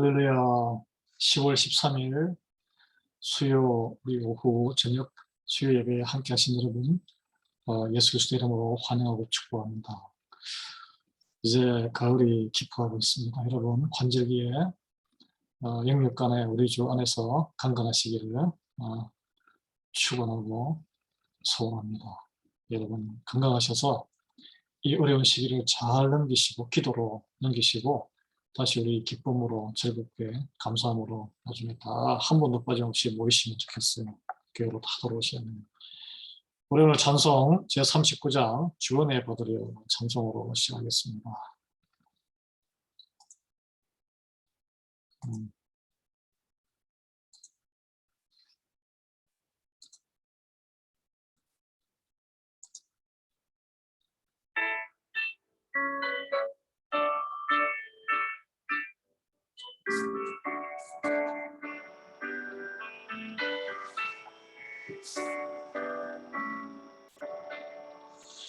할렐루야. 10월 13일 수요 우리 오후 저녁 수요 예배에 함께 하신 여러분 예수 그리스도 이름으로 환영하고 축복합니다. 이제 가을이 깊어가고 있습니다. 여러분 관절기에 영육간에 우리 주 안에서 강건하시기를 축원하고 소원합니다. 여러분 건강하셔서 이 어려운 시기를 잘 넘기시고 기도로 넘기시고 다시 우리 기쁨으로 즐겁게 감사함으로 나중에 다 한 번도 빠짐없이 모이시면 좋겠어요. 교회로 다 돌아오시면. 우리 오늘 찬송 제39장 주원의 받으려 찬송으로 시작하겠습니다.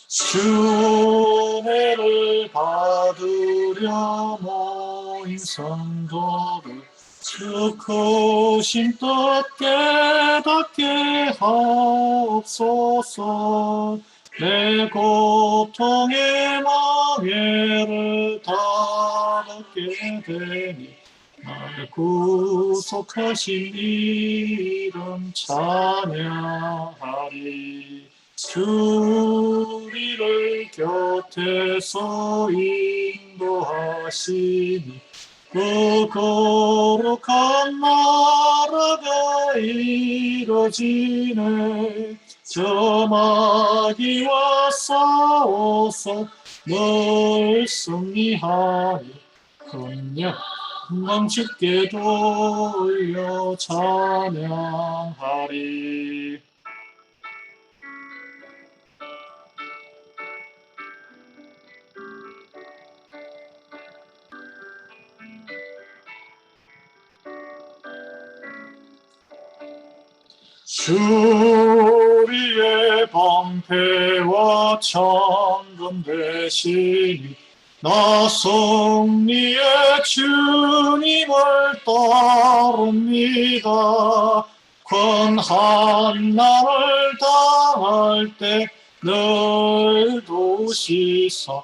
주 은혜를 받으려 모인 성도들 주 크신 뜻 깨닫게 하옵소서. 내 고통의 망해를 다 받게 되니 나를 구속하신 이름 찬양하리. 주 우리를 곁에서 인도하시니 그 거룩한 나라가 이뤄지네. 저 마귀와 싸워서 늘 승리하니 건강 주께 돌려 찬양하리. 주 우리의 방패와 창금 되시니 나 승리의 주님을 따릅니다. 권한 나를 당할 때 늘 도우시사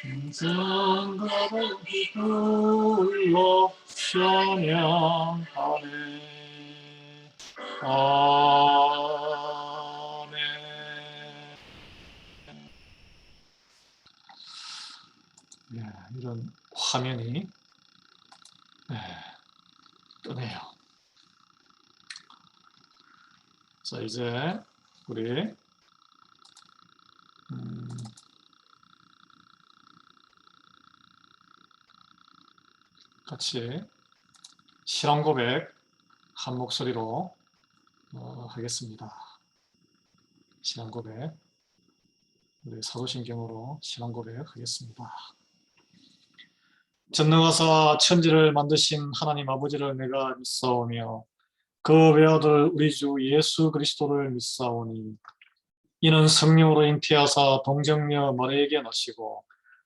인생가를 불러 찬양하네. 아멘. 네, 이런 화면이 뜨네요. 자, 이제 우리 같이 신앙 고백 한 목소리로 하겠습니다. 신앙 고백, 우리 사도신경으로 신앙 고백 하겠습니다. 전능하사 천지를 만드신 하나님 아버지를 내가 믿사오며 그 외아들 우리 주 예수 그리스도를 믿사오니 이는 성령으로 잉태하사 동정녀 마리아에게 나시고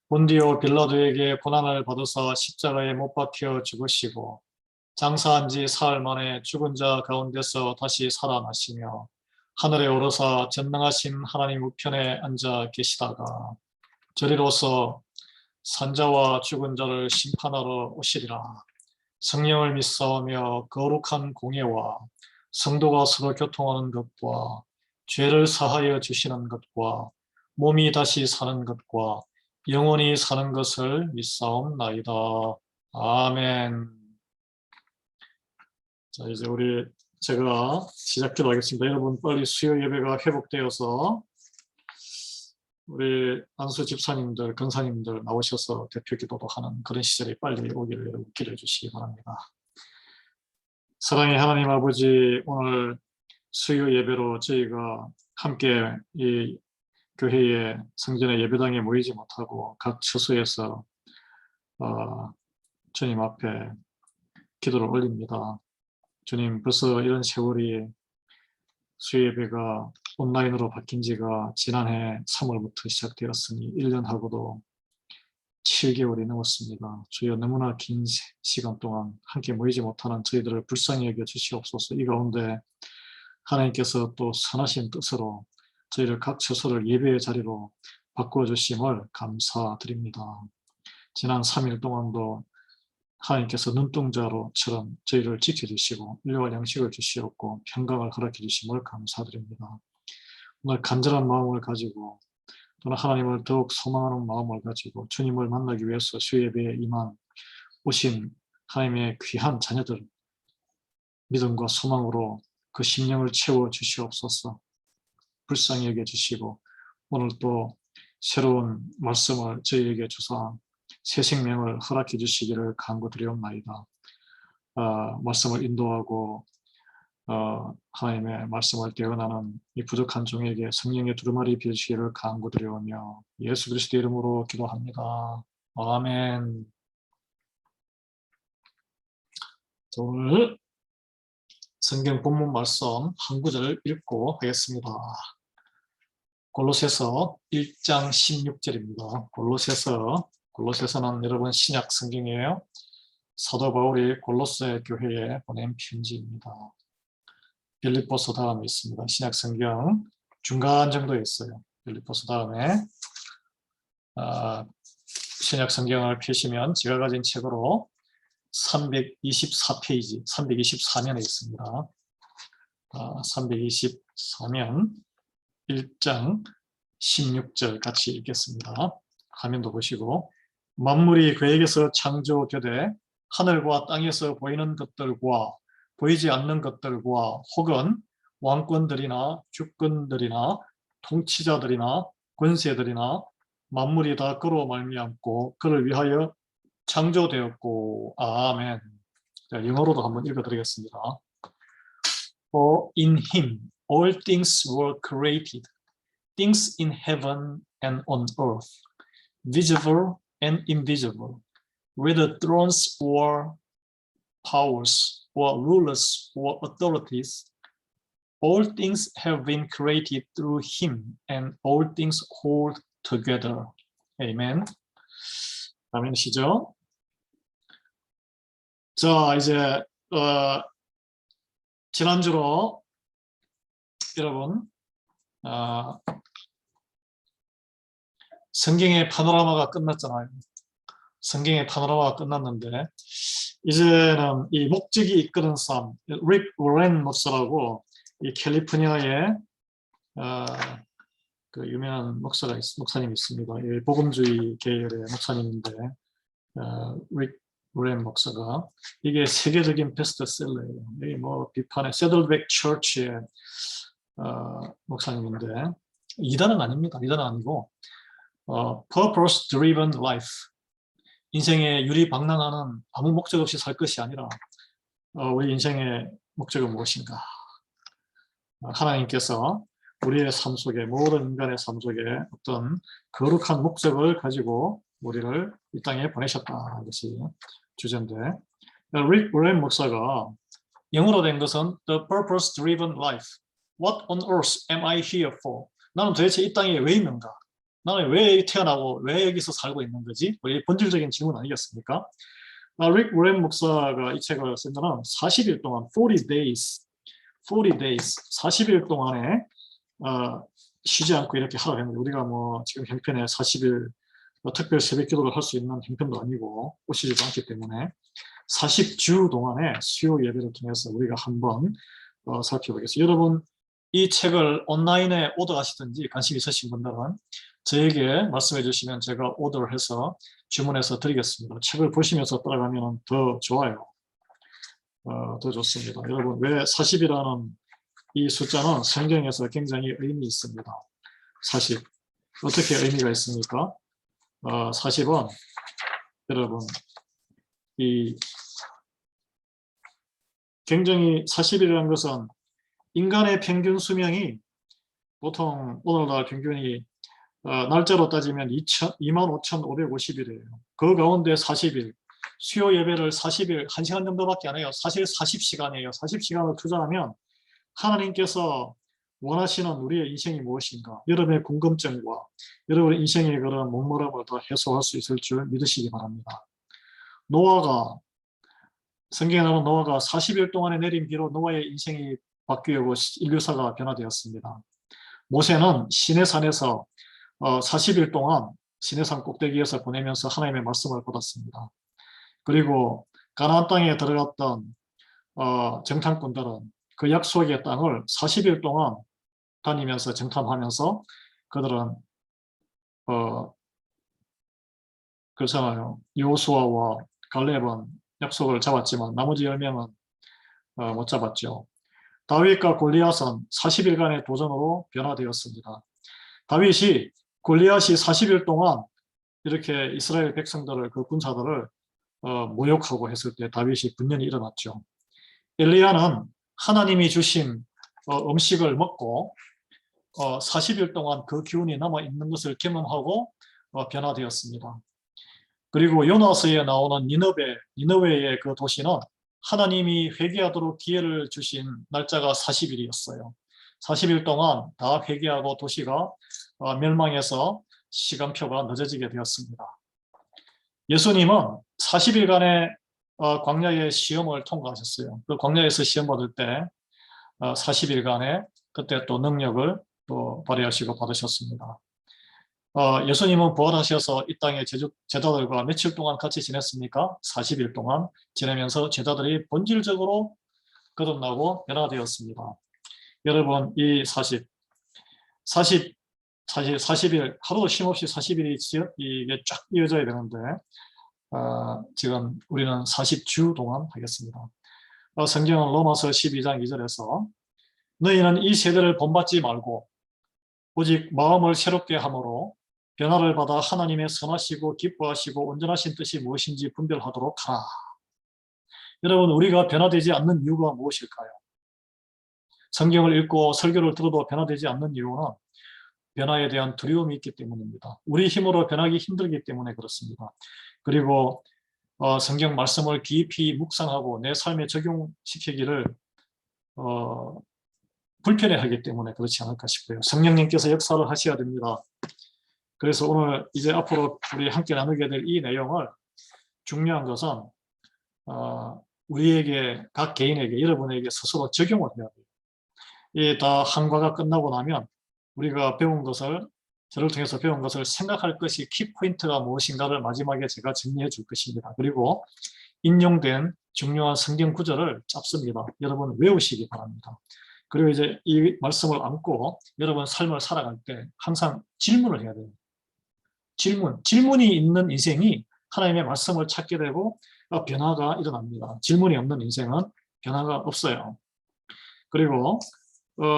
본디오 빌라도에게 고난을 받으사 십자가에 못 박혀 죽으시고 장사한 지 사흘 만에 죽은 자 가운데서 다시 살아나시며 하늘에 오르사 전능하신 하나님 우편에 앉아 계시다가 저리로서 산자와 죽은 자를 심판하러 오시리라. 성령을 믿사오며 거룩한 공예와 성도가 서로 교통하는 것과 죄를 사하여 주시는 것과 몸이 다시 사는 것과 영원히 사는 것을 믿사옵나이다. 아멘. 자, 이제 제가 시작기도 하겠습니다. 여러분 빨리 수요 예배가 회복되어서 우리 안수 집사님들, 권사님들 나오셔서 대표 기도도 하는 그런 시절이 빨리 오기를 여러분 기도해 주시기 바랍니다. 사랑의 하나님 아버지, 오늘 수요 예배로 저희가 함께 이 교회의 성전의 예배당에 모이지 못하고 각 처소에서 주님 앞에 기도를 올립니다. 주님, 벌써 이런 세월이 수요 예배가 온라인으로 바뀐 지가 지난해 3월부터 시작되었으니 1년하고도 7개월이 넘었습니다. 주여 너무나 긴 시간 동안 함께 모이지 못하는 저희들을 불쌍히 여겨 주시옵소서. 이 가운데 하나님께서 또 선하신 뜻으로 저희를 각 처소를 예배의 자리로 바꾸어 주심을 감사드립니다. 지난 3일 동안도 하나님께서 눈동자로처럼 저희를 지켜주시고 일용할 양식을 주시었고 평강을 허락해 주심을 감사드립니다. 오늘 간절한 마음을 가지고 또는 하나님을 더욱 소망하는 마음을 가지고 주님을 만나기 위해서 수예배에 임한 오신 하나님의 귀한 자녀들 믿음과 소망으로 그 심령을 채워 주시옵소서. 불쌍히 여겨주시고 오늘 또 새로운 말씀을 저희에게 주사 새 생명을 허락해 주시기를 간구드리옵나이다. 말씀을 인도하고 하나님의 말씀을 대언하는 이 부족한 종에게 성령의 두루마리 비주시기를 간구드리오며 예수 그리스도 이름으로 기도합니다. 아멘. 오늘 성경 본문 말씀 한 구절 읽고 하겠습니다. 골로새서 1장 16절입니다. 골로새서는 여러분 신약 성경이에요. 사도 바울이 골로새 교회에 보낸 편지입니다. 빌립보서 다음에 있습니다. 신약 성경 중간 정도에 있어요. 빌립보서 다음에 신약 성경을 펴시면 제가 가진 책으로 324페이지, 324면에 있습니다. 324면 1장 16절 같이 읽겠습니다. 화면도 보시고 만물이 그에게서 창조되되 하늘과 땅에서 보이는 것들과 보이지 않는 것들과 혹은 왕권들이나 주권들이나 통치자들이나 권세들이나 만물이 다 그로 말미암고 그를 위하여 창조되었고 아멘. 자, 영어로도 한번 읽어드리겠습니다. For in him all things were created, things in heaven and on earth, visible and invisible, whether thrones or powers or rulers or authorities. All things have been created through him, and all things hold together. Amen. 아멘이시죠? 자, 이제 지난주로 여러분 성경의 파노라마가 끝났잖아요. 성경의 파노라마가 끝났는데 이제는 이 목적이 이끄는 삶, 릭 워렌 목사라고 이 캘리포니아의 그 유명한 목사님이 있습니다. 복음주의 계열의 목사님인데 릭 워렌 목사가 이게 세계적인 베스트셀러예요. 이 뭐 비판의 세들백 처치의 목사님인데 이단은 아닙니다. 이단은 아니고 purpose driven life, 인생에 유리방랑하는 아무 목적 없이 살 것이 아니라 우리 인생의 목적은 무엇인가? 하나님께서 우리의 삶 속에 모든 인간의 삶 속에 어떤 거룩한 목적을 가지고 우리를 이 땅에 보내셨다. 이것이 주제인데 릭 워렌 목사가 영어로 된 것은 The Purpose Driven Life. What on earth am I here for? 나는 도대체 이 땅에 왜 있는가? 나는 왜 태어나고 왜 여기서 살고 있는 거지? 우리 본질적인 질문 아니겠습니까? 릭 워렌 목사가 이 책을 쓴 거는 40일 동안 40 days 40일 동안에 쉬지 않고 이렇게 하라고 했는데 우리가 뭐 지금 형편에 40일 특별 새벽 기도를 할 수 있는 형편도 아니고 오시지도 않기 때문에 40주 동안의 수요 예배를 통해서 우리가 한번 살펴보겠습니다. 여러분 이 책을 온라인에 오더하시든지 관심 있으신 분들은 저에게 말씀해 주시면 제가 오더를 해서 주문해서 드리겠습니다. 책을 보시면서 따라가면 더 좋아요. 더 좋습니다. 여러분 왜 40이라는 이 숫자는 성경에서 굉장히 의미 있습니다. 40 어떻게 의미가 있습니까? 40은 여러분 이 굉장히 40이라는 것은 인간의 평균 수명이 보통 오늘날 평균이 날짜로 따지면 25,550일이에요. 그 가운데 40일 수요 예배를 40일 1시간 정도밖에 안 해요. 사실 40시간이에요. 40시간을 투자하면 하나님께서 원하시는 우리의 인생이 무엇인가? 여러분의 궁금증과 여러분의 인생의 그런 목마름을 다 해소할 수 있을 줄 믿으시기 바랍니다. 노아가 성경에 나오는 노아가 40일 동안에 내린 비로 노아의 인생이 바뀌고 인류사가 변화되었습니다. 모세는 시내산에서 40일 동안 시내산 꼭대기에서 보내면서 하나님의 말씀을 받았습니다. 그리고 가나안 땅에 들어갔던 정탐꾼들은 그 약속의 땅을 40일 동안 다니면서 정탐하면서 그들은 그렇잖아요. 여호수아와 갈렙은 약속을 잡았지만 나머지 10명은 못 잡았죠. 다윗과 골리앗은 40일간의 도전으로 변화되었습니다. 다윗이 골리앗이 40일 동안 이렇게 이스라엘 백성들을 그 군사들을 모욕하고 했을 때 다윗이 분연히 일어났죠. 엘리야는 하나님이 주신 음식을 먹고 40일 동안 그 기운이 남아있는 것을 경험하고 변화되었습니다. 그리고 요나서에 나오는 니느웨의 그 도시는 하나님이 회개하도록 기회를 주신 날짜가 40일이었어요. 40일 동안 다 회개하고 도시가 멸망해서 시간표가 늦어지게 되었습니다. 예수님은 40일간의 광야의 시험을 통과하셨어요. 그 광야에서 시험 받을 때 40일간의 그때 또 능력을 또 발휘하시고 받으셨습니다. 예수님은 부활하셔서 이 땅의 제자들과 며칠 동안 같이 지냈습니까? 40일 동안 지내면서 제자들이 본질적으로 거듭나고 변화되었습니다. 여러분, 이 40일, 하루도 쉼없이 40일이 이게 쫙 이어져야 되는데, 지금 우리는 40주 동안 하겠습니다. 성경은 로마서 12장 2절에서 너희는 이 세대를 본받지 말고 오직 마음을 새롭게 함으로 변화를 받아 하나님의 선하시고 기뻐하시고 온전하신 뜻이 무엇인지 분별하도록 하라. 여러분, 우리가 변화되지 않는 이유가 무엇일까요? 성경을 읽고 설교를 들어도 변화되지 않는 이유는 변화에 대한 두려움이 있기 때문입니다. 우리 힘으로 변하기 힘들기 때문에 그렇습니다. 그리고 성경 말씀을 깊이 묵상하고 내 삶에 적용시키기를 불편해하기 때문에 그렇지 않을까 싶어요. 성령님께서 역사를 하셔야 됩니다. 그래서 오늘 이제 앞으로 우리 함께 나누게 될 이 내용을 중요한 것은 우리에게 각 개인에게 여러분에게 스스로 적용을 해야 돼요. 이 다 한과가 끝나고 나면 우리가 배운 것을 저를 통해서 배운 것을 생각할 것이 키포인트가 무엇인가를 마지막에 제가 정리해 줄 것입니다. 그리고 인용된 중요한 성경 구절을 잡습니다. 여러분 외우시기 바랍니다. 그리고 이제 이 말씀을 안고 여러분 삶을 살아갈 때 항상 질문을 해야 돼요. 질문이 있는 인생이 하나님의 말씀을 찾게 되고 변화가 일어납니다. 질문이 없는 인생은 변화가 없어요. 그리고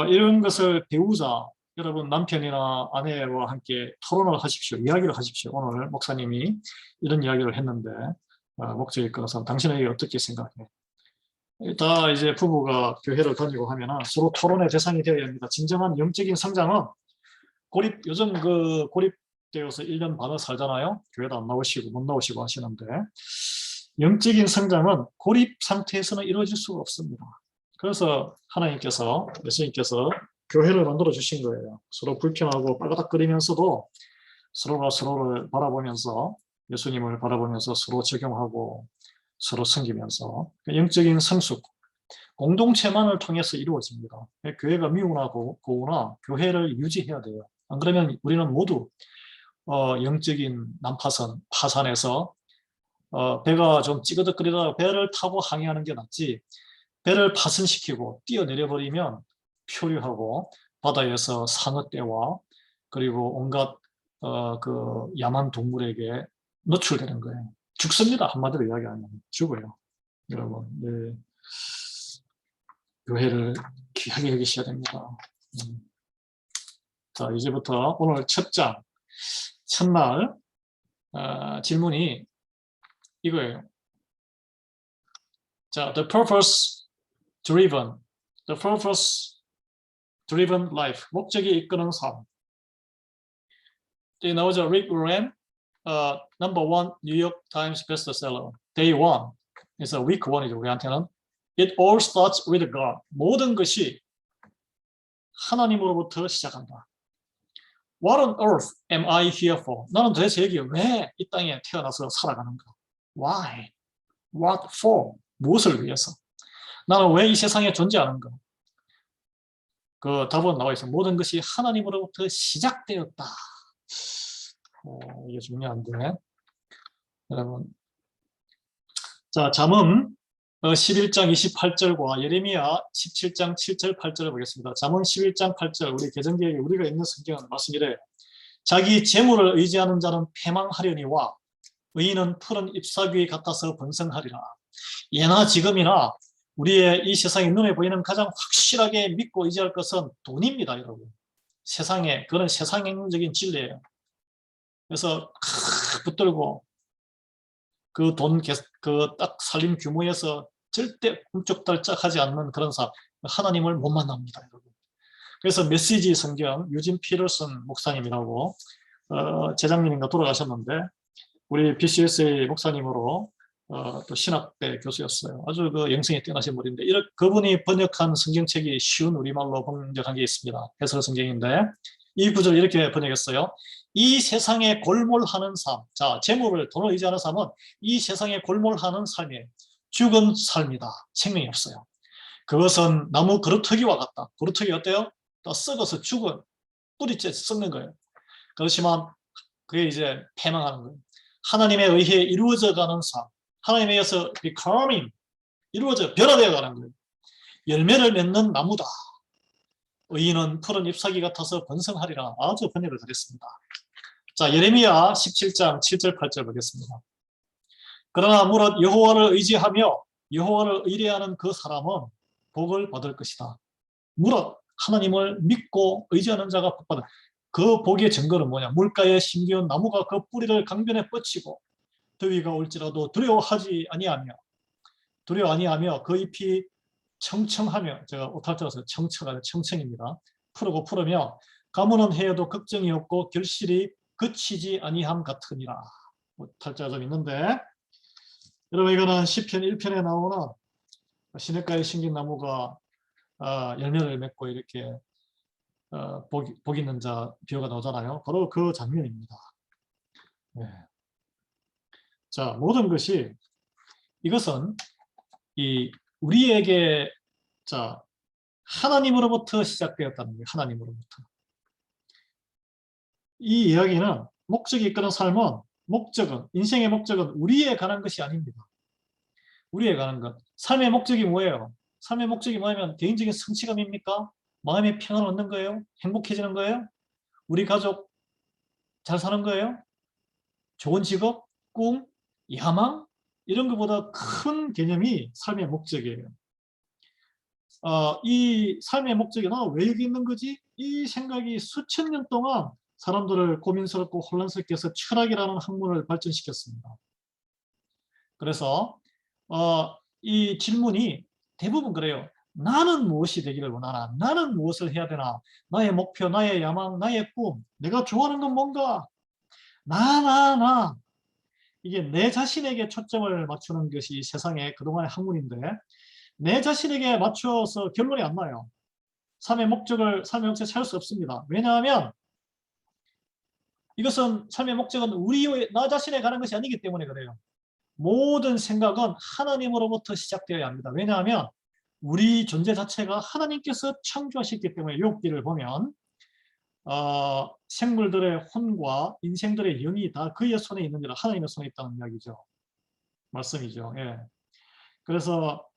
이런 것을 배우자 여러분 남편이나 아내와 함께 토론을 하십시오. 이야기를 하십시오. 오늘 목사님이 이런 이야기를 했는데 목적이 끊어서 당신에게 어떻게 생각해? 다 이제 부부가 교회를 다니고 하면은 서로 토론의 대상이 되어야 합니다. 진정한 영적인 성장은 요즘 그 고립되어서 1년 반을 살잖아요. 교회도 안 나오시고 못 나오시고 하시는데 영적인 성장은 고립 상태에서는 이루어질 수가 없습니다. 그래서 하나님께서 예수님께서 교회를 만들어 주신 거예요. 서로 불편하고 빨가닥거리면서도 서로가 서로를 바라보면서 예수님을 바라보면서 서로 적용하고 서로 섬기면서 영적인 성숙, 공동체만을 통해서 이루어집니다. 교회가 미우나 고우나 교회를 유지해야 돼요. 안 그러면 우리는 모두 영적인 난파선, 파산에서 배가 좀 찌그덕거리다가 배를 타고 항해하는 게 낫지 배를 파손시키고 뛰어내려버리면 표류하고 바다에서 상어떼와 그리고 온갖 그 야만 동물에게 노출되는 거예요. 죽습니다. 한마디로 이야기하면 죽어요. 여러분, 네. 교회를 귀하게 여기셔야 됩니다. 자, 이제부터 오늘 첫날 질문이 이거예요. 자, the purpose driven life, 목적이 이끄는 삶. 이 나오죠. Rick Warren, number 1 New York Times bestseller. Day 1. 그래서 week 1이죠. 우리한테는. It all starts with God. 모든 것이 하나님으로부터 시작한다. What on earth am I here for? 나는 도대체 여기 왜 이 땅에 태어나서 살아가는가? Why? What for? 무엇을 위해서? 나는 왜 이 세상에 존재하는가? 그 답은 나와 있어. 모든 것이 하나님으로부터 시작되었다. 이게 중요한데, 여러분. 자, 잠언 11장 28절과 예레미야 17장 7절 8절을 보겠습니다. 잠언 11장 8절, 우리 개정기에 우리가 읽는 성경은 말씀이래요. 자기 재물을 의지하는 자는 패망하려니와 의인은 푸른 잎사귀 같아서 번성하리라. 예나 지금이나 우리의 이 세상에 눈에 보이는 가장 확실하게 믿고 의지할 것은 돈입니다, 여러분. 세상에, 그건 세상적인 진리예요. 그래서 붙들고 그 돈, 그 딱 살림 규모에서 절대 꿈쩍달짝하지 않는 그런 하나님을 못 만납니다, 여러분. 그래서 메시지 성경 유진 피터슨 목사님이라고 재작년인가 돌아가셨는데 우리 BCSA 목사님으로 또 신학대 교수였어요. 아주 그 영성이 뛰어나신 분인데 그분이 번역한 성경책이 쉬운 우리말로 번역한 게 있습니다. 해설 성경인데 이 구절 이렇게 번역했어요. 이 세상에 골몰하는 삶, 자, 재물을, 돈을 의지하는 삶은 이 세상에 골몰하는 삶이에요. 죽은 삶이다. 생명이 없어요. 그것은 나무 그루터기와 같다. 그루터기 어때요? 또 썩어서 죽은 뿌리째 썩는 거예요. 그렇지만 그게 이제 패망하는 거예요. 하나님에 의해 이루어져가는 삶, 하나님에 의해서 becoming, 이루어져 변화되어가는 거예요. 열매를 맺는 나무다. 의인은 푸른 잎사귀 같아서 번성하리라. 아주 번역을 잘했습니다. 자, 예레미야 17장 7절 8절 보겠습니다. 그러나 무릇 여호와를 의지하며 여호와를 의뢰하는 그 사람은 복을 받을 것이다. 무릇 하나님을 믿고 의지하는 자가 복받아. 그 복의 증거는 뭐냐? 물가에 심기운 나무가 그 뿌리를 강변에 뻗치고 더위가 올지라도 두려워하지 아니하며 그 잎이 청청하며, 제가 오탈자라서 청청입니다. 푸르고 푸르며 가무는 해여도 걱정이 없고 결실이 그치지 아니함 같으니라. 오탈자가 좀 있는데, 여러분 이거는 시편 1편에 나오는 시냇가에 심긴 나무가 열매를 맺고 이렇게 복 있는 자 비유가 나오잖아요. 바로 그 장면입니다. 네. 자, 모든 것이 이것은 우리에게 하나님으로부터 시작되었다는 거예요. 하나님으로부터. 이 이야기는 목적이 이끄는 삶은 인생의 목적은 우리에 관한 것이 아닙니다. 우리에 관한 것. 삶의 목적이 뭐예요? 삶의 목적이 뭐냐면 개인적인 성취감입니까? 마음의 평안을 얻는 거예요? 행복해지는 거예요? 우리 가족 잘 사는 거예요? 좋은 직업? 꿈? 야망? 이런 것보다 큰 개념이 삶의 목적이에요. 이 삶의 목적이 나 왜 여기 있는 거지? 이 생각이 수천 년 동안 사람들을 고민스럽고 혼란스럽게 해서 철학이라는 학문을 발전시켰습니다. 그래서 이 질문이 대부분 그래요. 나는 무엇이 되기를 원하나? 나는 무엇을 해야 되나? 나의 목표, 나의 야망, 나의 꿈, 내가 좋아하는 건 뭔가? 나. 이게 내 자신에게 초점을 맞추는 것이 세상의 그동안의 학문인데 내 자신에게 맞춰서 결론이 안 나요. 삶의 목적을 찾을 수 없습니다. 왜냐하면 이것은 삶의 목적은 나 자신에 관한 것이 아니기 때문에 그래요. 모든 생각은 하나님으로부터 시작되어야 합니다. 왜냐하면 우리 존재 자체가 하나님께서 창조하셨기 때문에 욥기를 보면 생물들의 혼과 인생들의 영이 다 그의 손에 있느니라. 하나님의 손에 있다는 이야기죠. 말씀이죠. 예. 그래서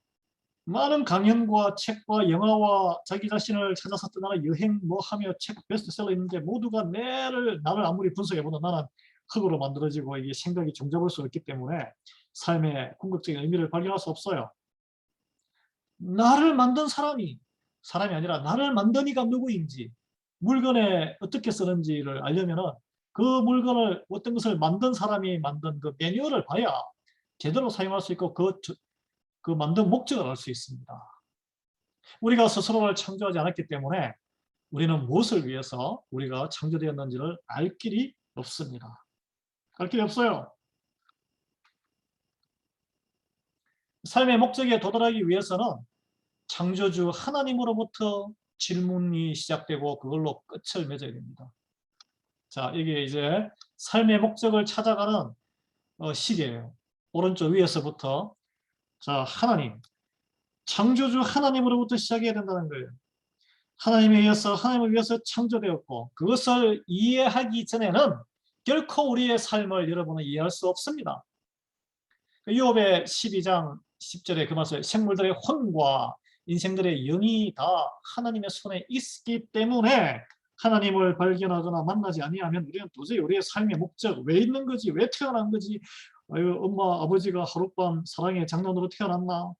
많은 강연과 책과 영화와 자기 자신을 찾아서 떠나는 여행 뭐 하며 책 베스트셀러 있는데 모두가 나를 아무리 분석해보도 나는 흙으로 만들어지고 이게 생각이 종잡을 수 없기 때문에 삶의 궁극적인 의미를 발견할 수 없어요. 나를 만든 사람이 아니라 나를 만든 이가 누구인지 물건에 어떻게 쓰는지를 알려면은 그 물건을 어떤 것을 만든 사람이 만든 그 매뉴얼을 봐야 제대로 사용할 수 있고 그 만든 목적을 알 수 있습니다. 우리가 스스로를 창조하지 않았기 때문에 우리는 무엇을 위해서 우리가 창조되었는지를 알 길이 없습니다. 알 길이 없어요. 삶의 목적에 도달하기 위해서는 창조주 하나님으로부터 질문이 시작되고 그걸로 끝을 맺어야 됩니다. 자, 이게 이제 삶의 목적을 찾아가는 시계예요. 오른쪽 위에서부터 자, 하나님, 창조주 하나님으로부터 시작해야 된다는 거예요. 하나님에 의해서 하나님을 위해서 창조되었고 그것을 이해하기 전에는 결코 우리의 삶을 여러분은 이해할 수 없습니다. 욥의 12장 10절에 그 말씀, 생물들의 혼과 인생들의 영이 다 하나님의 손에 있기 때문에 하나님을 발견하거나 만나지 아니하면 우리는 도저히 우리의 삶의 목적, 왜 있는 거지, 왜 태어난 거지, 아유, 엄마 아버지가 하룻밤 사랑의 장난으로 태어났나,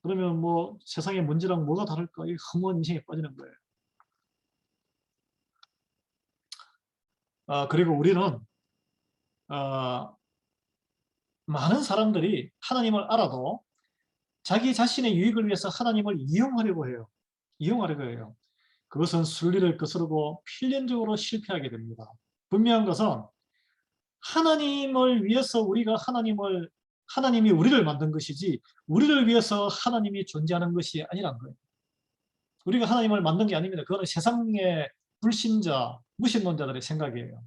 그러면 뭐 세상의 문제랑 뭐가 다를까, 이 허무한 인생에 빠지는 거예요. 그리고 우리는 많은 사람들이 하나님을 알아도 자기 자신의 유익을 위해서 하나님을 이용하려고 해요. 이용하려고 해요. 그것은 순리를 거스르고 필연적으로 실패하게 됩니다. 분명한 것은 하나님을 위해서 우리가 하나님이 우리를 만든 것이지 우리를 위해서 하나님이 존재하는 것이 아니란 거예요. 우리가 하나님을 만든 게 아닙니다. 그거는 세상의 불신자, 무신론자들의 생각이에요.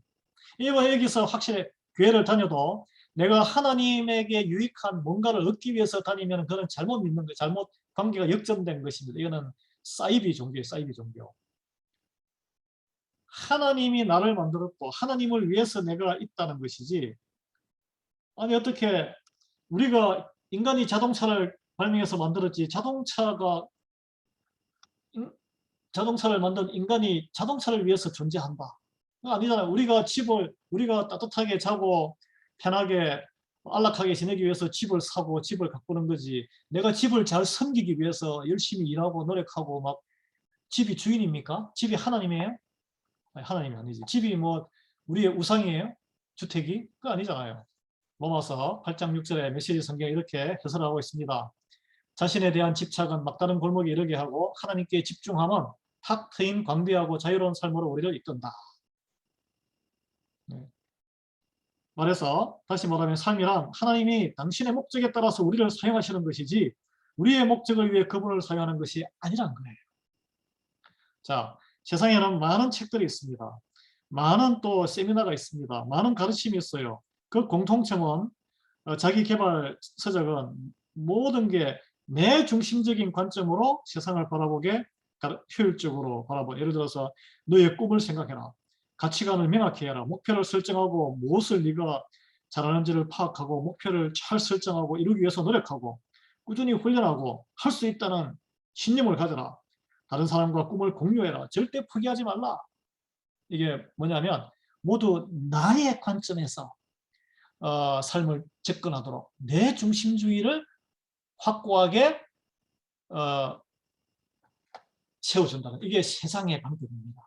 여기서 확실히 교회를 다녀도 내가 하나님에게 유익한 뭔가를 얻기 위해서 다니면 그건 잘못 믿는 거예요. 잘못 관계가 역전된 것입니다. 이거는 사이비 종교예요. 사이비 종교. 하나님이 나를 만들었고 하나님을 위해서 내가 있다는 것이지, 아니 어떻게 우리가 인간이 자동차를 발명해서 만들었지 자동차를 만든 인간이 자동차를 위해서 존재한다. 아니잖아요. 우리가 따뜻하게 자고 편하게 안락하게 지내기 위해서 집을 사고 집을 가꾸는 거지. 내가 집을 잘 섬기기 위해서 열심히 일하고 노력하고 막 집이 주인입니까? 집이 하나님이에요? 아니, 하나님이 아니지. 집이 뭐 우리의 우상이에요? 주택이? 그거 아니잖아요. 로마서 8장 6절에 메시지 성경에 이렇게 해설하고 있습니다. 자신에 대한 집착은 막다른 골목에 이르게 하고 하나님께 집중하면 탁 트인 광대하고 자유로운 삶으로 우리를 이끈다. 네. 말해서 다시 말하면 삶이란 하나님이 당신의 목적에 따라서 우리를 사용하시는 것이지 우리의 목적을 위해 그분을 사용하는 것이 아니란 거예요. 자, 세상에는 많은 책들이 있습니다. 많은 또 세미나가 있습니다. 많은 가르침이 있어요. 그 공통점은 자기 개발 서적은 모든 게 내 중심적인 관점으로 세상을 바라보게 효율적으로 바라보. 예를 들어서 너의 꿈을 생각해라. 가치관을 명확히 해라. 목표를 설정하고 무엇을 네가 잘하는지를 파악하고 목표를 잘 설정하고 이루기 위해서 노력하고 꾸준히 훈련하고 할 수 있다는 신념을 가져라. 다른 사람과 꿈을 공유해라. 절대 포기하지 말라. 이게 뭐냐면 모두 나의 관점에서 삶을 접근하도록 내 중심주의를 확고하게 세워준다는, 이게 세상의 방법입니다.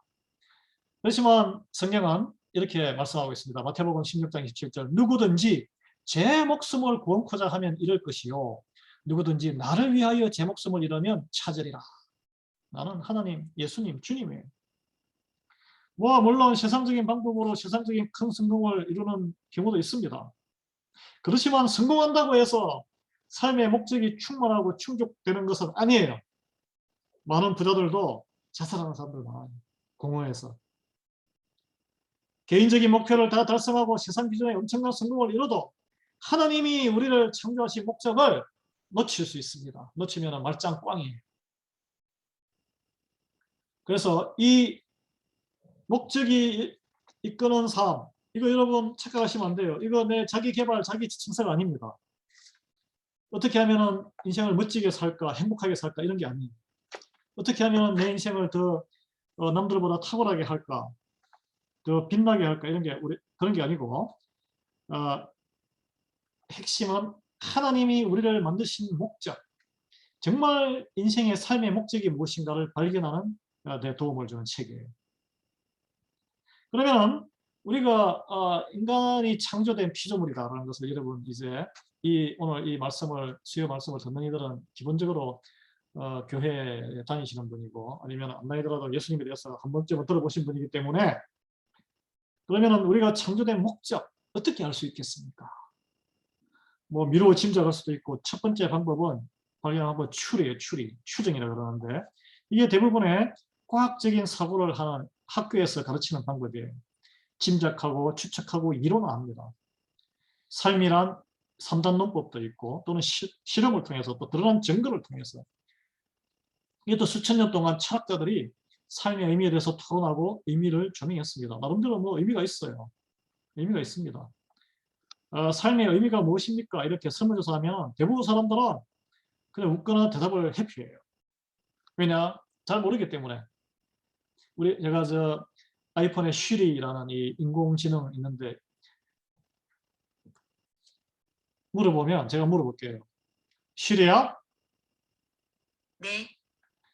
그렇지만 성경은 이렇게 말씀하고 있습니다. 마태복음 16장 27절, 누구든지 제 목숨을 구원코자 하면 잃을 것이요 누구든지 나를 위하여 제 목숨을 잃으면 찾으리라. 나는 하나님, 예수님, 주님이에요. 뭐 물론 세상적인 방법으로 세상적인 큰 성공을 이루는 경우도 있습니다. 그렇지만 성공한다고 해서 삶의 목적이 충만하고 충족되는 것은 아니에요. 많은 부자들도 자살하는 사람들 많아요. 공허해서. 개인적인 목표를 다 달성하고 세상 기준에 엄청난 성공을 이뤄도 하나님이 우리를 창조하신 목적을 놓칠 수 있습니다. 놓치면 말짱 꽝이에요. 그래서 이 목적이 이끄는 삶, 이거 여러분 착각하시면 안 돼요. 이거 내 자기 개발, 자기 지칭서가 아닙니다. 어떻게 하면 인생을 멋지게 살까, 행복하게 살까, 이런 게 아니에요. 어떻게 하면 내 인생을 더 남들보다 탁월하게 할까, 더 빛나게 할까, 그런 게 아니고, 핵심은 하나님이 우리를 만드신 목적, 정말 인생의 삶의 목적이 무엇인가를 발견하는 데 도움을 주는 책이에요. 그러면 우리가 인간이 창조된 피조물이다라는 것을 여러분 이제 오늘 이 수요 말씀을 듣는 이들은 기본적으로 교회에 다니시는 분이고 아니면 안 다니더라도 예수님에 대해서 한 번쯤은 들어보신 분이기 때문에, 그러면 우리가 창조된 목적 어떻게 알 수 있겠습니까? 뭐 미루어 짐작할 수도 있고, 첫 번째 방법은 발견하고 추정이라고 그러는데, 이게 대부분의 과학적인 사고를 하는 학교에서 가르치는 방법이에요. 짐작하고 추측하고 이론화합니다. 삶이란 3단 논법도 있고 또는 실험을 통해서 또 드러난 증거를 통해서 이게 또 수천 년 동안 철학자들이 삶의 의미에 대해서 토론하고 의미를 조명했습니다. 나름대로 뭐 의미가 있어요. 의미가 있습니다. 삶의 의미가 무엇입니까? 이렇게 설문조사하면 대부분 사람들은 그냥 웃거나 대답을 회피해요. 왜냐? 잘 모르기 때문에. 제가 아이폰에 쉬리라는 이 인공지능 있는데 물어보면 제가 물어볼게요. 쉬리야? 네.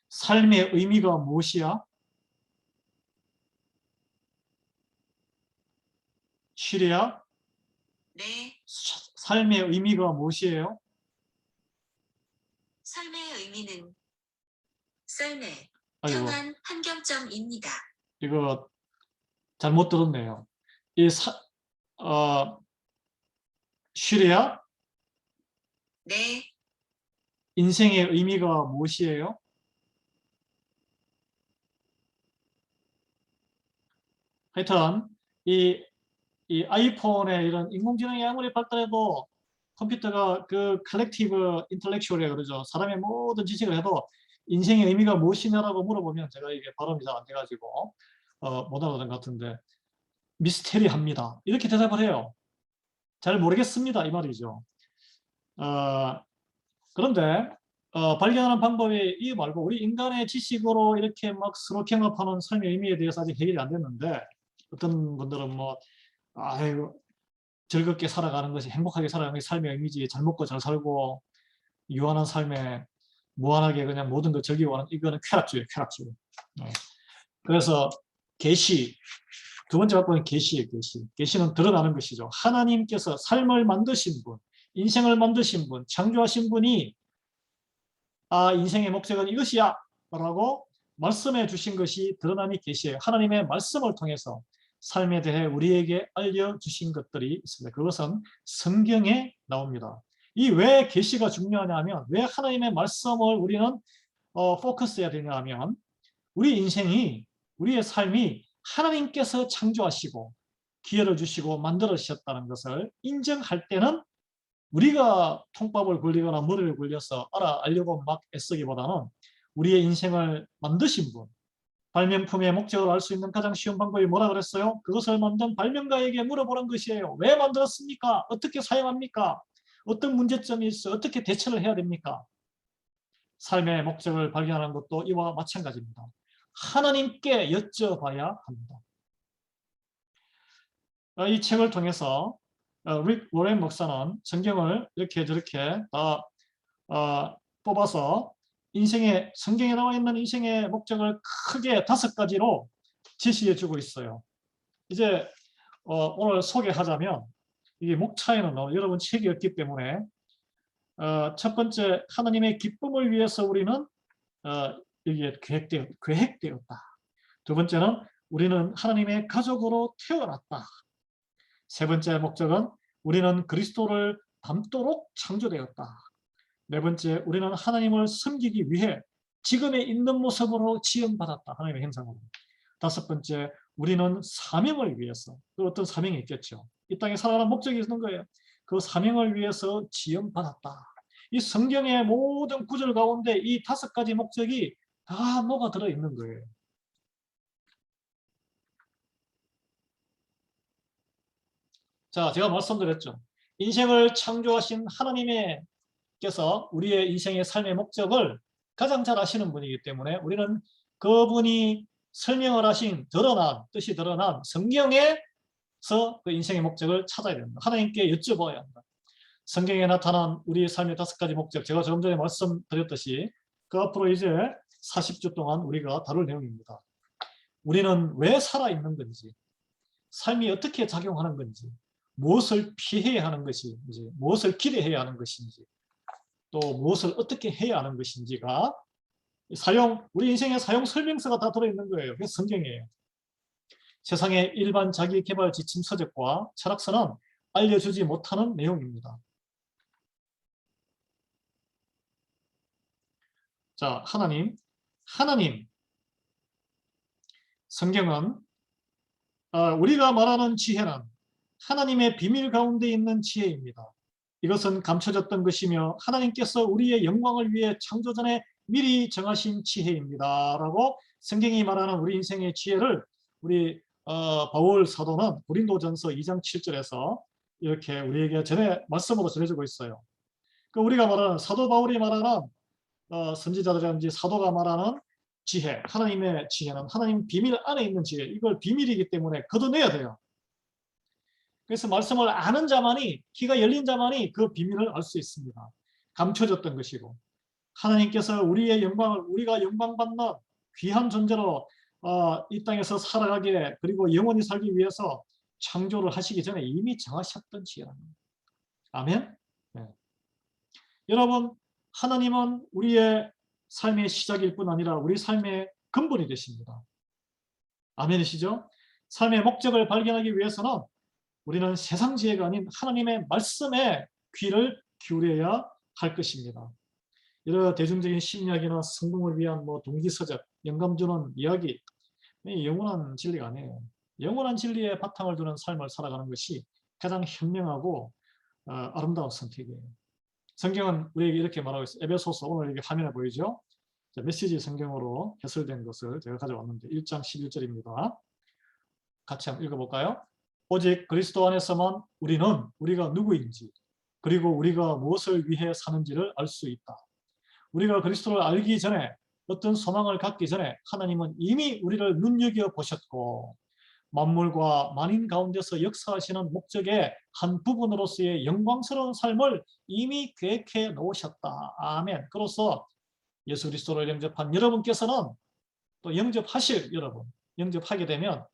삶의 의미가 무엇이야? 쉬리야? 네. 삶의 의미가 무엇이에요? 삶의 의미는 삶의 아이고, 평안 한경점입니다. 이거 잘못 들었네요. 이 쉬리야? 네. 인생의 의미가 무엇이에요? 하여튼 이 아이폰에 이런 인공지능이 아무리 발달해도 컴퓨터가 그 컬렉티브 인텔렉츄얼이라고 그러죠. 사람의 모든 지식을 해도 인생의 의미가 무엇이냐라고 물어보면 제가 이게 발음이 잘 안 돼가지고 못 알아듣는 것 같은데 미스테리합니다. 이렇게 대답을 해요. 잘 모르겠습니다. 이 말이죠. 그런데 발견하는 방법이 이 말고 우리 인간의 지식으로 이렇게 막 서로 경합하는 삶의 의미에 대해서 아직 해결이 안 됐는데 어떤 분들은 뭐 아이고 즐겁게 살아가는 것이 행복하게 살아가는 것이 삶의 의미지 잘 먹고 잘 살고 유한한 삶에 무한하게 그냥 모든 걸 즐기고 하는 이거는 쾌락주의예요. 쾌락주의. 그래서 계시 두 번째 갖고는 계시예요. 계시. 계시는 드러나는 것이죠. 하나님께서 삶을 만드신 분, 인생을 만드신 분, 창조하신 분이 인생의 목적은 이것이야 라고 말씀해 주신 것이 드러남이 계시예요. 하나님의 말씀을 통해서 삶에 대해 우리에게 알려주신 것들이 있습니다. 그것은 성경에 나옵니다. 이 왜 계시가 중요하냐면 왜 하나님의 말씀을 우리는 포커스해야 되냐 하면 우리 인생이 우리의 삶이 하나님께서 창조하시고 기회를 주시고 만들어주셨다는 것을 인정할 때는 우리가 통밥을 굴리거나 머리를 굴려서 알려고 막 애쓰기보다는 우리의 인생을 만드신 분, 발명품의 목적을 알 수 있는 가장 쉬운 방법이 뭐라 그랬어요? 그것을 만든 발명가에게 물어보는 것이에요. 왜 만들었습니까? 어떻게 사용합니까? 어떤 문제점이 있어? 어떻게 대처를 해야 됩니까? 삶의 목적을 발견하는 것도 이와 마찬가지입니다. 하나님께 여쭤봐야 합니다. 이 책을 통해서 릭 워렌 목사는 성경을 이렇게 저렇게 다 뽑아서 성경에 나와 있는 인생의 목적을 크게 5가지로 제시해 주고 있어요. 이제 오늘 소개하자면 이게 목차에는 여러분 책이 없기 때문에 첫 번째 하나님의 기쁨을 위해서 우리는 여기에 계획되었다. 두 번째는 우리는 하나님의 가족으로 태어났다. 세 번째 목적은 우리는 그리스도를 닮도록 창조되었다. 네 번째, 우리는 하나님을 섬기기 위해 지금의 있는 모습으로 지음받았다. 하나님의 형상으로. 다섯 번째, 우리는 사명을 위해서, 그 어떤 사명이 있겠죠. 이 땅에 살아가는 목적이 있는 거예요. 그 사명을 위해서 지음받았다. 이 성경의 모든 구절 가운데 이 5가지 목적이 다 녹아 들어 있는 거예요. 자, 제가 말씀드렸죠. 인생을 창조하신 하나님께서 우리의 인생의 삶의 목적을 가장 잘 아시는 분이기 때문에 우리는 그분이 설명을 하신 뜻이 드러난 성경에서 그 인생의 목적을 찾아야 됩니다. 하나님께 여쭤봐야 합니다. 성경에 나타난 우리의 삶의 5가지 목적, 제가 조금 전에 말씀드렸듯이 그 앞으로 이제 40주 동안 우리가 다룰 내용입니다. 우리는 왜 살아있는 건지, 삶이 어떻게 작용하는 건지, 무엇을 피해야 하는 것인지, 무엇을 기대해야 하는 것인지, 또 무엇을 어떻게 해야 하는 것인지가 우리 인생의 사용 설명서가 다 들어있는 거예요. 그게 성경이에요. 세상의 일반 자기개발 지침 서적과 철학서는 알려주지 못하는 내용입니다. 자, 하나님 성경은 우리가 말하는 지혜는 하나님의 비밀 가운데 있는 지혜입니다. 이것은 감춰졌던 것이며 하나님께서 우리의 영광을 위해 창조전에 미리 정하신 지혜입니다. 라고 성경이 말하는 우리 인생의 지혜를 우리 바울 사도는 고린도전서 2장 7절에서 이렇게 우리에게 말씀으로 전해주고 있어요. 우리가 말하는 사도 바울이 말하는 선지자들이라든지 사도가 말하는 지혜, 하나님의 지혜는 하나님 비밀 안에 있는 지혜, 이걸 비밀이기 때문에 걷어내야 돼요. 그래서 말씀을 아는 자만이, 귀가 열린 자만이 그 비밀을 알 수 있습니다. 감춰졌던 것이고 하나님께서 우리의 영광을, 우리가 영광받는 귀한 존재로 이 땅에서 살아가게, 그리고 영원히 살기 위해서 창조를 하시기 전에 이미 정하셨던 지혜랍니다. 아멘. 네. 여러분, 하나님은 우리의 삶의 시작일 뿐 아니라 우리 삶의 근본이 되십니다. 아멘이시죠? 삶의 목적을 발견하기 위해서는 우리는 세상 지혜가 아닌 하나님의 말씀에 귀를 기울여야 할 것입니다. 여러 대중적인 심리학이나 성공을 위한 동기서적, 영감 주는 이야기, 영원한 진리가 아니에요. 영원한 진리에 바탕을 두는 삶을 살아가는 것이 가장 현명하고 아름다운 선택이에요. 성경은 우리에게 이렇게 말하고 있어요. 에베소서, 오늘 이게 화면에 보이죠? 메시지 성경으로 해설된 것을 제가 가져왔는데 1장 11절입니다. 같이 한번 읽어볼까요? 오직 그리스도 안에서만 우리는 우리가 누구인지, 그리고 우리가 무엇을 위해 사는지를 알 수 있다. 우리가 그리스도를 알기 전에, 어떤 소망을 갖기 전에 하나님은 이미 우리를 눈여겨보셨고 만물과 만인 가운데서 역사하시는 목적의 한 부분으로서의 영광스러운 삶을 이미 계획해 놓으셨다. 아멘. 그로써 예수 그리스도를 영접한 여러분께서는, 또 영접하실 여러분, 영접하게 되면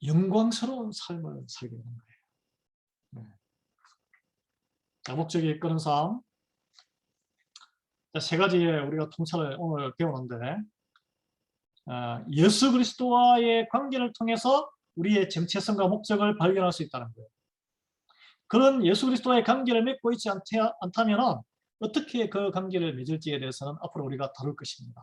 영광스러운 삶을 살게 되는 거예요. 네. 자, 목적이 이끄는 삶. 세 가지의 우리가 통찰을 오늘 배우는데, 예수 그리스도와의 관계를 통해서 우리의 정체성과 목적을 발견할 수 있다는 거예요. 그런 예수 그리스도와의 관계를 맺고 있지 않다면 어떻게 그 관계를 맺을지에 대해서는 앞으로 우리가 다룰 것입니다.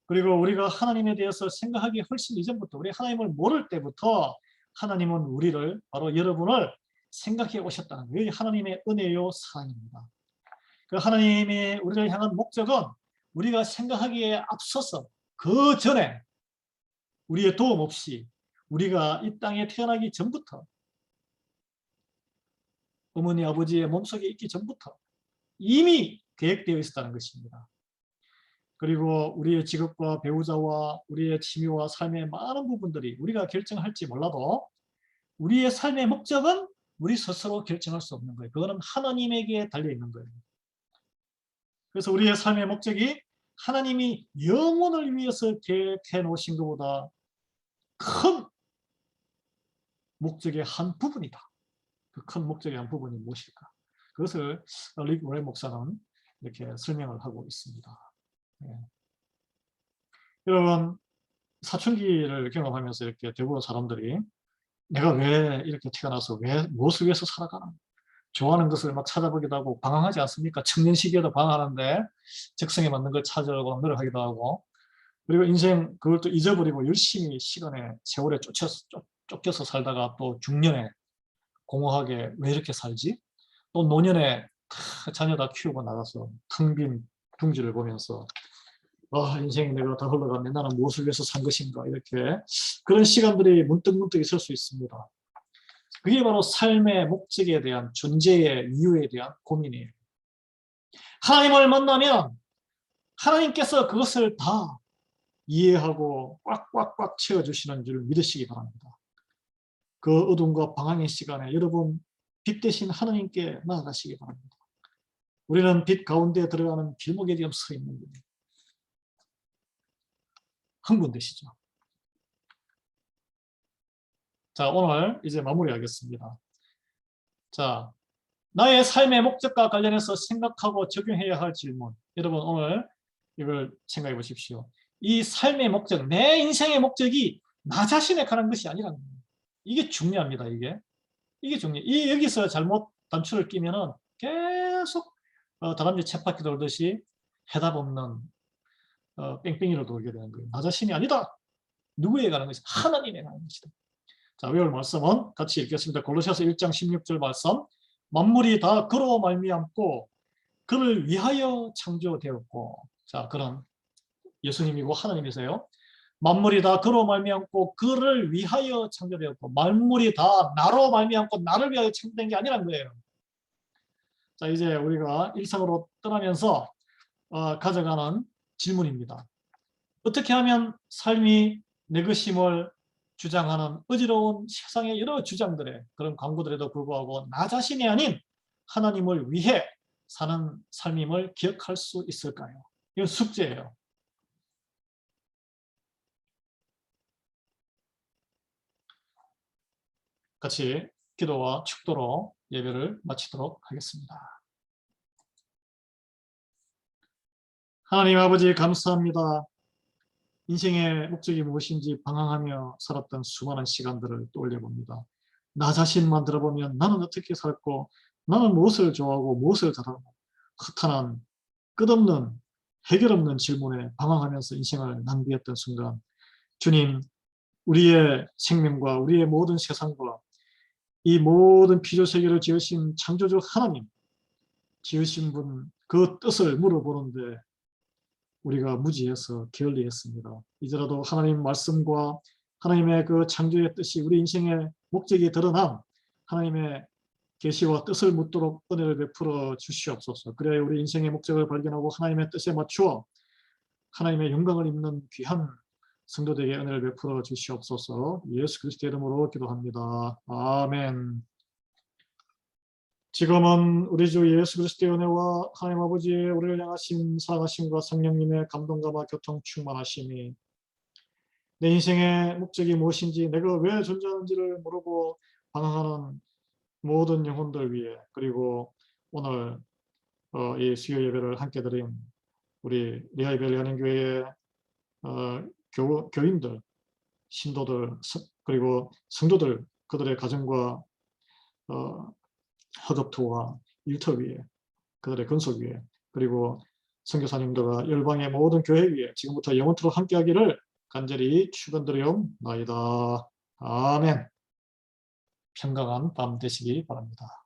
그리고 우리가 하나님에 대해서 생각하기 훨씬 이전부터, 우리 하나님을 모를 때부터 하나님은 우리를, 바로 여러분을 생각해 오셨다는 거예요. 하나님의 은혜요 사랑입니다. 그 하나님의 우리를 향한 목적은 우리가 생각하기에 앞서서, 그 전에, 우리의 도움 없이, 우리가 이 땅에 태어나기 전부터, 어머니 아버지의 몸속에 있기 전부터 이미 계획되어 있었다는 것입니다. 그리고 우리의 직업과 배우자와 우리의 취미와 삶의 많은 부분들이 우리가 결정할지 몰라도 우리의 삶의 목적은 우리 스스로 결정할 수 없는 거예요. 그거는 하나님에게 달려있는 거예요. 그래서 우리의 삶의 목적이 하나님이 영혼을 위해서 계획해 놓으신 것보다 큰 목적의 한 부분이다. 그 큰 목적의 한 부분이 무엇일까? 그것을 릭 로레 목사는 이렇게 설명을 하고 있습니다. 네. 여러분, 사춘기를 경험하면서 이렇게 대부분 사람들이 내가 왜 이렇게 태어나서 무엇을 위해서 살아가나, 좋아하는 것을 막 찾아보기도 하고 방황하지 않습니까? 청년 시기에도 방황하는데 적성에 맞는 걸 찾으려고 노력하기도 하고, 그리고 인생 그걸 또 잊어버리고 열심히 세월에 쫓겨서 살다가 또 중년에 공허하게 왜 이렇게 살지? 또 노년에 자녀 다 키우고 나가서 텅 빈 둥지를 보면서 인생이 내가 다 흘러갔네, 나는 무엇을 위해서 산 것인가, 이렇게 그런 시간들이 문득문득 있을 수 있습니다. 그게 바로 삶의 목적에 대한, 존재의 이유에 대한 고민이에요. 하나님을 만나면 하나님께서 그것을 다 이해하고 꽉꽉꽉 채워주시는 줄 믿으시기 바랍니다. 그 어둠과 방황의 시간에 여러분, 빛 대신 하나님께 나아가시기 바랍니다. 우리는 빛 가운데 들어가는 길목에 지금 서 있는 거예요. 흥분되시죠? 자, 오늘 이제 마무리하겠습니다. 자, 나의 삶의 목적과 관련해서 생각하고 적용해야 할 질문. 여러분, 오늘 이걸 생각해 보십시오. 이 삶의 목적, 내 인생의 목적이 나 자신에 관한 것이 아니라는 거예요. 이게 중요합니다. 이게 중요해요. 여기서 잘못 단추를 끼면은 계속 다람쥐 쳇바퀴 돌듯이 해답 없는 뺑뺑이로 돌게 되는 거예요. 나 자신이 아니다. 누구에게 가는 것이 하나님에 가는 것이다. 자, 외울 말씀은 같이 읽겠습니다. 골로새서 1장 16절 말씀. 만물이 다 그로 말미암고 그를 위하여 창조되었고. 자, 그런 예수님이고 하나님이세요. 만물이 다 그로 말미암고 그를 위하여 창조되었고, 만물이 다 나로 말미암고 나를 위하여 창조된 게 아니란 거예요. 자, 이제 우리가 일상으로 떠나면서 가져가는 질문입니다. 어떻게 하면 삶이 내 것임을 주장하는 어지러운 세상의 여러 주장들에, 그런 광고들에도 불구하고 나 자신이 아닌 하나님을 위해 사는 삶임을 기억할 수 있을까요? 이건 숙제예요. 같이 기도와 축도로 예배를 마치도록 하겠습니다. 하나님 아버지, 감사합니다. 인생의 목적이 무엇인지 방황하며 살았던 수많은 시간들을 떠올려 봅니다. 나 자신만 들어보면 나는 어떻게 살고, 나는 무엇을 좋아하고 무엇을 잘하고, 허탄한 끝없는 해결 없는 질문에 방황하면서 인생을 낭비했던 순간, 주님, 우리의 생명과 우리의 모든 세상과 이 모든 피조세계를 지으신 창조주 하나님, 지으신 분 그 뜻을 물어보는데 우리가 무지해서 게을리했습니다. 이제라도 하나님 말씀과 하나님의 그 창조의 뜻이 우리 인생의 목적이 드러난 하나님의 계시와 뜻을 묻도록 은혜를 베풀어 주시옵소서. 그래야 우리 인생의 목적을 발견하고 하나님의 뜻에 맞추어 하나님의 영광을 입는 귀한 성도들에게 은혜를 베풀어 주시옵소서. 예수 그리스도의 이름으로 기도합니다. 아멘. 지금은 우리 주 예수 그리스도의 은혜와 하나님 아버지의 우리를 향하신 사랑하심과 성령님의 감동감과 교통 충만하심이 내 인생의 목적이 무엇인지, 내가 왜 존재하는지를 모르고 방황하는 모든 영혼들 위해, 그리고 오늘 이 수요 예배를 함께 드린 우리 리하이벨 연인교회의 교인들, 신도들, 그리고 성도들, 그들의 가정과 허겁투와 일터 위에, 그들의 건설 위에, 그리고 선교사님들과 열방의 모든 교회 위에 지금부터 영원토록 함께하기를 간절히 축원드리옵나이다. 아멘. 평강한 밤 되시기 바랍니다.